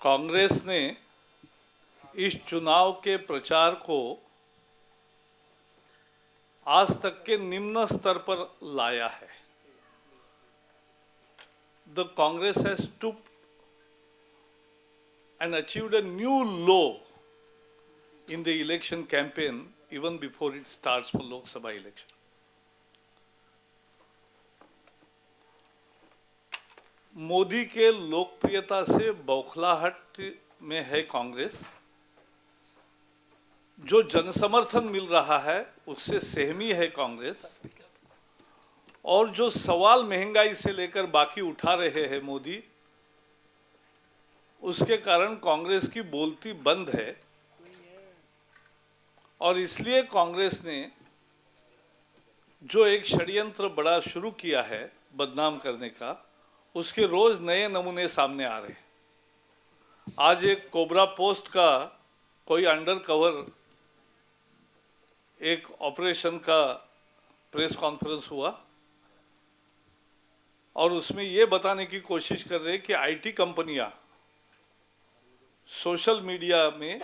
कांग्रेस ने इस चुनाव के प्रचार को आज तक के निम्न स्तर पर लाया है। The Congress has stooped and achieved a new low in the election campaign even before it starts for Lok Sabha election. Modi के लोकप्रियता से बौखलाहट में है कांग्रेस। जो जनसमर्थन मिल रहा है उससे सहमी है कांग्रेस, और जो सवाल महंगाई से लेकर बाकी उठा रहे हैं मोदी, उसके कारण कांग्रेस की बोलती बंद है। और इसलिए कांग्रेस ने जो एक षड्यंत्र बड़ा शुरू किया है बदनाम करने का, उसके रोज नए नमूने सामने आ रहे हैं। आज एक कोबरा पोस्ट का कोई अंडर कवर एक ऑपरेशन का प्रेस कॉन्फ्रेंस हुआ और उसमें ये बताने की कोशिश कर रहे हैं कि आईटी कंपनियां सोशल मीडिया में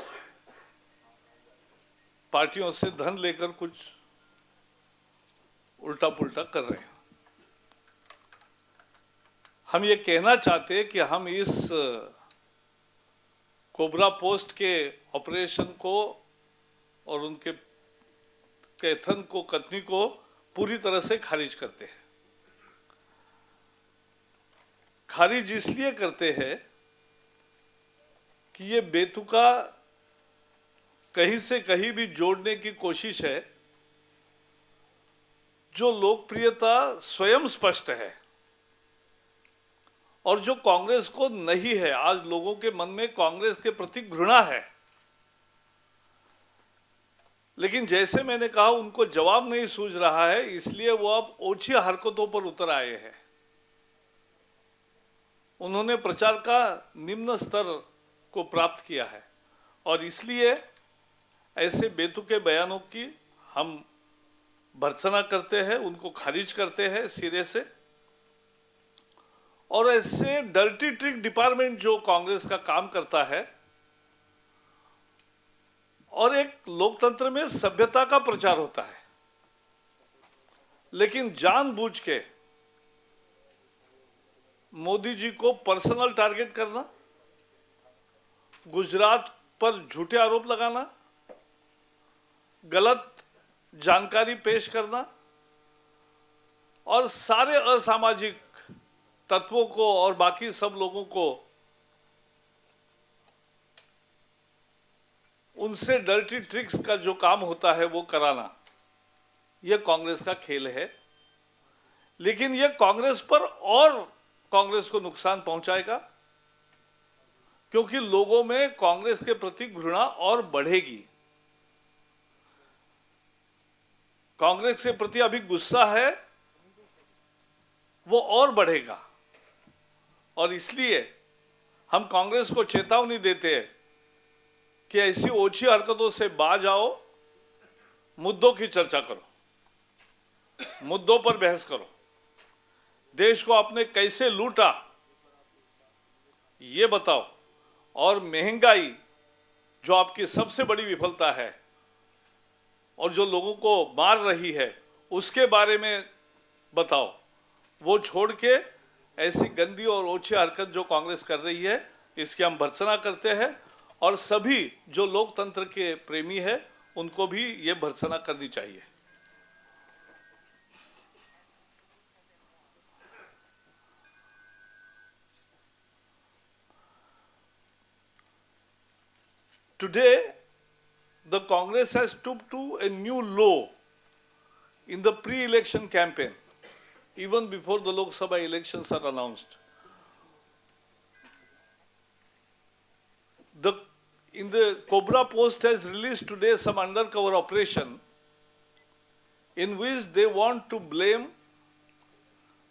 पार्टियों से धन लेकर कुछ उल्टा पुल्टा कर रहे हैं। हम ये कहना चाहते हैं कि हम इस कोबरा पोस्ट के ऑपरेशन को और उनके कथन को, कथनी को पूरी तरह से खारिज करते हैं। खारिज इसलिए करते हैं कि ये बेतुका कहीं से कहीं भी जोड़ने की कोशिश है। जो लोकप्रियता स्वयं स्पष्ट है और जो कांग्रेस को नहीं है, आज लोगों के मन में कांग्रेस के प्रति घृणा है, लेकिन जैसे मैंने कहा उनको जवाब नहीं सूझ रहा है, इसलिए वो अब ओछी हरकतों पर उतर आए हैं। उन्होंने प्रचार का निम्न स्तर को प्राप्त किया है और इसलिए ऐसे बेतुके बयानों की हम भर्त्सना करते हैं, उनको खारिज करते हैं सिरे से। और ऐसे डर्टी ट्रिक डिपार्टमेंट जो कांग्रेस का काम करता है और एक लोकतंत्र में सभ्यता का प्रचार होता है, लेकिन जानबूझ के मोदी जी को पर्सनल टारगेट करना, गुजरात पर झूठे आरोप लगाना, गलत जानकारी पेश करना और सारे असामाजिक तत्वों को और बाकी सब लोगों को उनसे डर्टी ट्रिक्स का जो काम होता है वो कराना, यह कांग्रेस का खेल है। लेकिन यह कांग्रेस पर और कांग्रेस को नुकसान पहुंचाएगा, क्योंकि लोगों में कांग्रेस के प्रति घृणा और बढ़ेगी। कांग्रेस के प्रति अभी गुस्सा है, वो और बढ़ेगा। और इसलिए हम कांग्रेस को चेतावनी देते हैं कि ऐसी ओछी हरकतों से बाज आओ, मुद्दों की चर्चा करो, मुद्दों पर बहस करो। देश को आपने कैसे लूटा ये बताओ, और महंगाई जो आपकी सबसे बड़ी विफलता है और जो लोगों को मार रही है उसके बारे में बताओ। वो छोड़ के ऐसी गंदी और ओछी हरकत जो कांग्रेस कर रही है, इसकी हम भर्त्सना करते हैं और सभी जो लोकतंत्र के प्रेमी है उनको भी ये भर्त्सना करनी चाहिए। Today, the Congress has stooped to a new low in the pre-election campaign, even before the Lok Sabha elections are announced. In the Cobra Post has released today some undercover operation in which they want to blame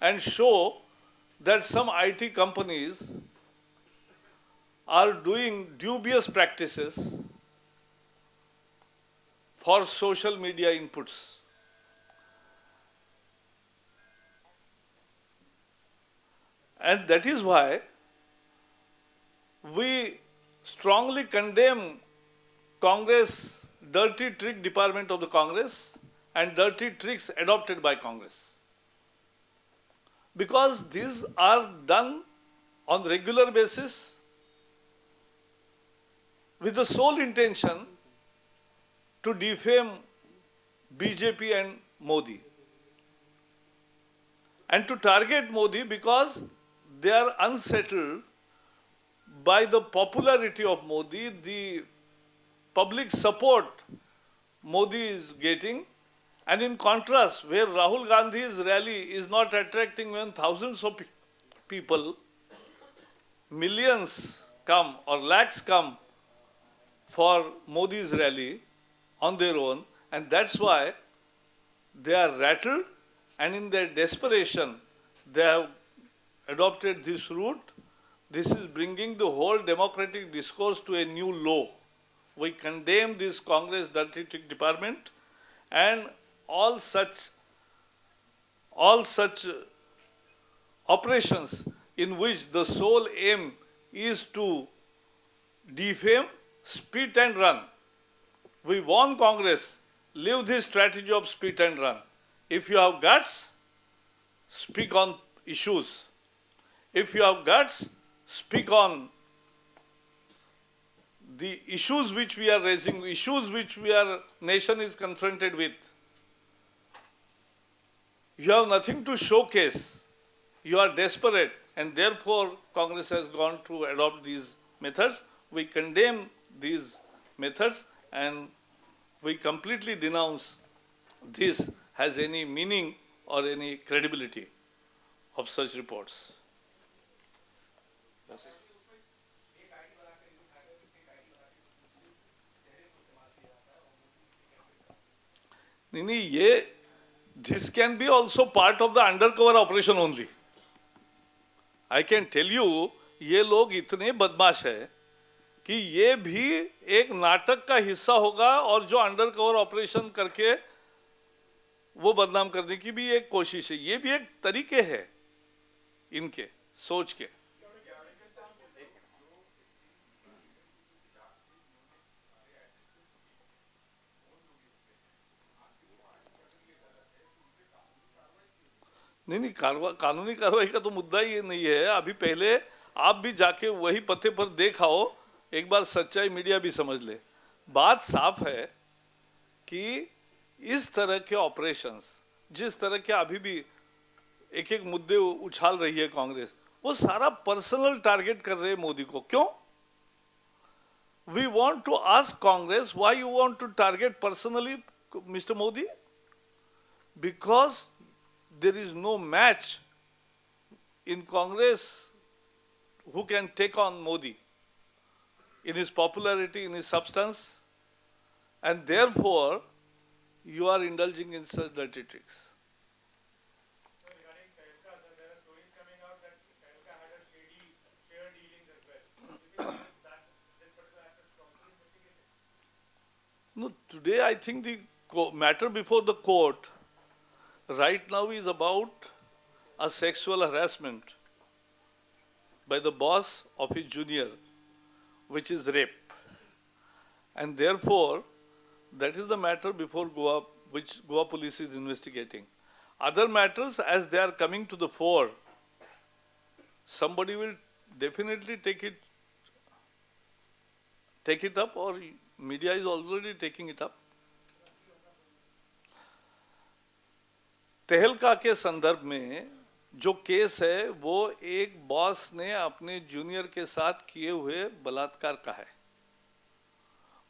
and show that some IT companies are doing dubious practices for social media inputs. And that is why we strongly condemn Congress dirty trick department of the Congress and dirty tricks adopted by Congress. Because these are done on regular basis with the sole intention to defame BJP and Modi. And to target Modi because they are unsettled by the popularity of Modi, the public support Modi is getting, and in contrast, where Rahul Gandhi's rally is not attracting even thousands of people, millions come or lakhs come for Modi's rally on their own, and that's why they are rattled, and in their desperation, they have adopted this route. This is bringing the whole democratic discourse to a new low. We condemn this Congress dirty trick department and all such operations in which the sole aim is to defame, spit and run. We warn Congress, leave this strategy of spit and run. If you have guts, speak on issues. If you have guts, speak on the issues which we are raising, issues which our nation is confronted with. You have nothing to showcase. You are desperate, and therefore Congress has gone to adopt these methods. We condemn these methods and we completely denounce this has any meaning or any credibility of such reports. Yes. नहीं, this can be also part of the undercover operation only. I can tell you, ये लोग इतने बदमाश है कि ये भी एक नाटक का हिस्सा होगा और जो अंडरकवर ऑपरेशन करके वो बदनाम करने की भी एक कोशिश है. ये भी एक तरीके है इनके सोच के. नहीं, कानूनी कार्रवाई का तो मुद्दा ही नहीं है. अभी पहले आप भी जाके वही पते पर देख आओ, एक बार सच्चाई मीडिया भी समझ ले. बात साफ है कि इस तरह के ऑपरेशंस, जिस तरह के अभी भी एक एक मुद्दे उछाल रही है कांग्रेस, वो सारा पर्सनल टारगेट कर रहे हैं मोदी को. क्यों? We want to ask Congress, why you want to target personally mister Modi? Because there is no match in Congress who can take on Modi in his popularity, in his substance, and therefore you are indulging in such dirty tricks. Regarding Tehilka, there are stories coming out that Tehilka had a share dealings as well. Do you think that this particular aspect is also investigated? No, today I think the matter before the court right now is about a sexual harassment by the boss of his junior, which is rape. And therefore, that is the matter before Goa, which Goa police is investigating. Other matters, as they are coming to the fore, somebody will definitely take it up, or media is already taking it up. Tehlka के संदर्भ में जो case है वो एक boss ने अपने junior के साथ किए हुए बलात्कार का है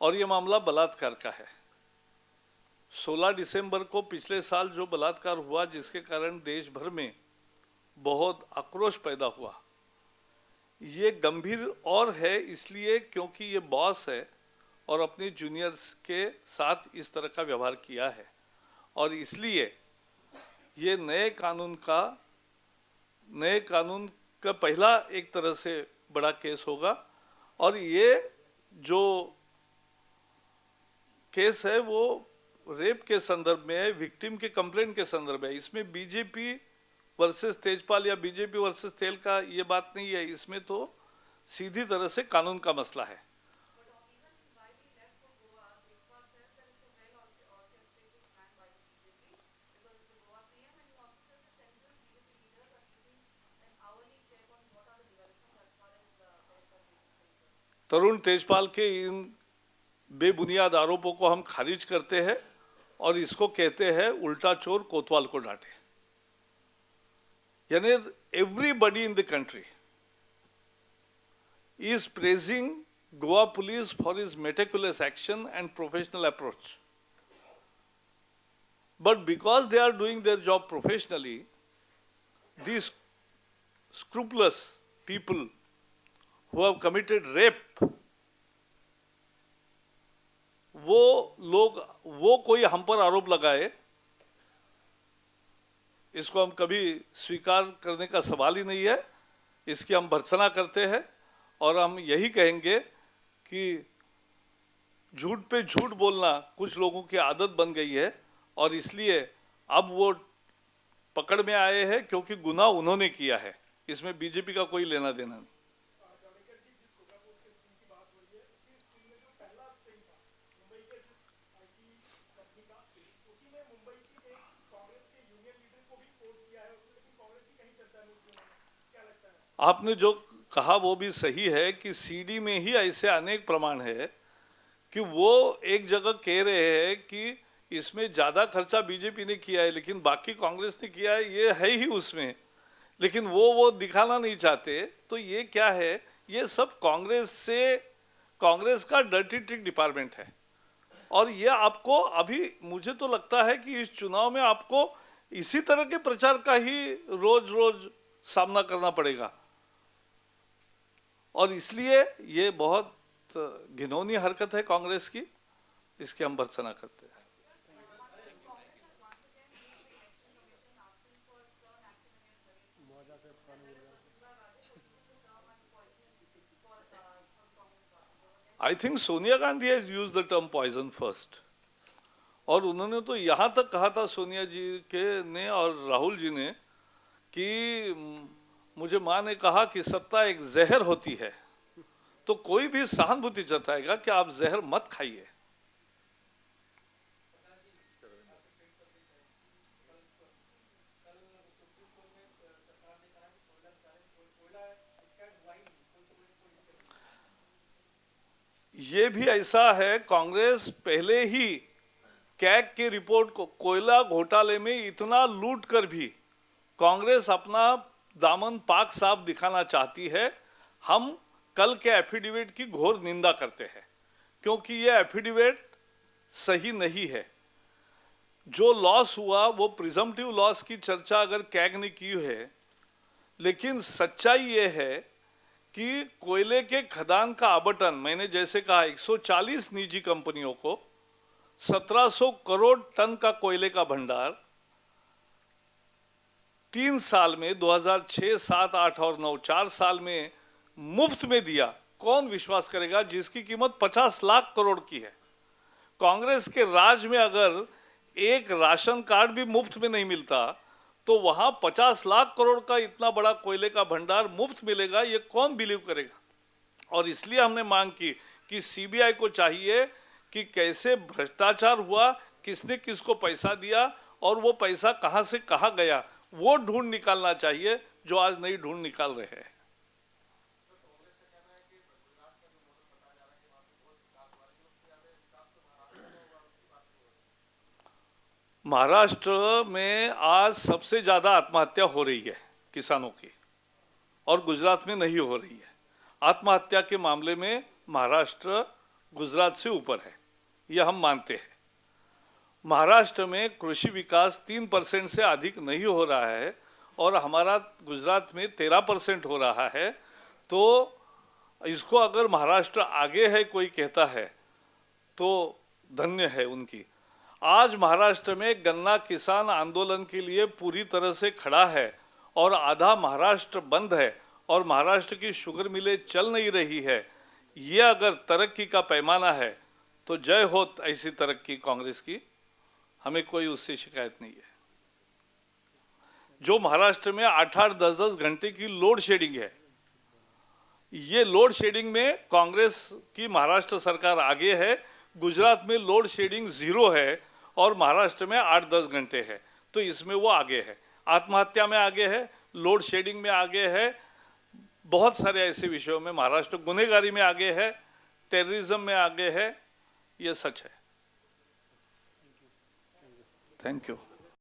और ये मामला बलात्कार का है. 16 दिसंबर को पिछले साल जो बलात्कार हुआ, जिसके कारण देश भर में बहुत आक्रोश पैदा हुआ, ये गंभीर और है इसलिए क्योंकि ये बॉस है और अपने जूनियर्स के साथ इस तरह का व्यवहार किया है, और इसलिए ये नए कानून का पहला एक तरह से बड़ा केस होगा. और ये जो केस है वो रेप के संदर्भ में है, विक्टिम के कंप्लेंट के संदर्भ है. इसमें बीजेपी वर्सेस तेजपाल या बीजेपी वर्सेस तेलका ये बात नहीं है. इसमें तो सीधी तरह से कानून का मसला है। तरुण तेजपाल के इन बेबुनियाद आरोपों को हम खारिज करते हैं और इसको कहते हैं उल्टा चोर कोतवाल को डांटे। यानी everybody in the country is praising Goa police for his meticulous action and professional approach. But because they are doing their job professionally, these scrupulous people who have committed rape, वो कोई हम पर आरोप लगाए, इसको हम कभी स्वीकार करने का सवाल ही नहीं है। इसकी हम भर्त्सना करते हैं और हम यही कहेंगे कि झूठ पे झूठ बोलना कुछ लोगों की आदत बन गई है और इसलिए अब वो पकड़ में आए हैं क्योंकि गुनाह उन्होंने किया है। इसमें बीजेपी का कोई लेना देना नहीं। आपने जो कहा वो भी सही है कि सीडी में ही ऐसे अनेक प्रमाण है कि वो एक जगह कह रहे हैं कि इसमें ज़्यादा खर्चा बीजेपी ने किया है लेकिन बाकी कांग्रेस ने किया है, ये है ही उसमें, लेकिन वो दिखाना नहीं चाहते। तो ये क्या है, ये सब कांग्रेस का डर्टी ट्रिक डिपार्टमेंट है। और ये आपको अभी मुझे तो लगता है कि इस चुनाव में आपको इसी तरह के प्रचार का ही रोज रोज सामना करना पड़ेगा और इसलिए ये बहुत घिनौनी हरकत है कांग्रेस की, इसकी हम भर्त्सना करते हैं। I think Sonia Gandhi has used the term poison first और उन्होंने तो यहाँ तक कहा था सोनिया जी ने और राहुल जी ने कि मुझे माँ ने कहा कि सत्ता एक जहर होती है, तो कोई भी सहानुभूति जताएगा कि आप जहर मत खाइए। ये भी ऐसा है, कांग्रेस पहले ही कैग की रिपोर्ट को कोयला घोटाले में इतना लूट कर भी कांग्रेस अपना दामन पाक साफ दिखाना चाहती है। हम कल के एफिडेविट की घोर निंदा करते हैं क्योंकि ये एफिडेविट सही नहीं है। जो लॉस हुआ वो प्रिजम्पटिव लॉस की चर्चा अगर कैग ने की है, लेकिन सच्चाई ये है कि कोयले के खदान का आवंटन, मैंने जैसे कहा 140 निजी कंपनियों को 1700 करोड़ टन का कोयले का भंडार 3 साल में 2006, 7, 8 और 9 4 साल में मुफ्त में दिया। कौन विश्वास करेगा जिसकी कीमत 50 लाख करोड़ की है। कांग्रेस के राज में अगर एक राशन कार्ड भी मुफ्त में नहीं मिलता तो वहां 50 लाख करोड़ का इतना बड़ा कोयले का भंडार मुफ्त मिलेगा, ये कौन बिलीव करेगा। और इसलिए हमने मांग की कि सीबीआई को चाहिए कि कैसे भ्रष्टाचार हुआ, किसने किसको पैसा दिया और वो पैसा कहां से कहां गया, वो ढूंढ निकालना चाहिए, जो आज नहीं ढूंढ निकाल रहे हैं। महाराष्ट्र में आज सबसे ज्यादा आत्महत्या हो रही है किसानों की और गुजरात में नहीं हो रही है। आत्महत्या के मामले में महाराष्ट्र गुजरात से ऊपर है, यह हम मानते हैं। महाराष्ट्र में कृषि विकास 3% से अधिक नहीं हो रहा है और हमारा गुजरात में 13% हो रहा है। तो इसको अगर महाराष्ट्र आगे है कोई कहता है तो धन्य है उनकी। आज महाराष्ट्र में गन्ना किसान आंदोलन के लिए पूरी तरह से खड़ा है और आधा महाराष्ट्र बंद है और महाराष्ट्र की शुगर मिलें चल नहीं रही है। ये अगर तरक्की का पैमाना है तो जय हो ऐसी तरक्की कांग्रेस की, हमें कोई उससे शिकायत नहीं है। जो महाराष्ट्र में 8-8, 10-10 घंटे की लोड शेडिंग है, ये लोड शेडिंग में कांग्रेस की महाराष्ट्र सरकार आगे है। गुजरात में लोड शेडिंग 0 है और महाराष्ट्र में 8-10 घंटे है, तो इसमें वो आगे है। आत्महत्या में आगे है, लोड शेडिंग में आगे है, बहुत सारे ऐसे विषयों में महाराष्ट्र गुनहगारी में आगे है, टेररिज्म में आगे है। ये सच है। Thank you.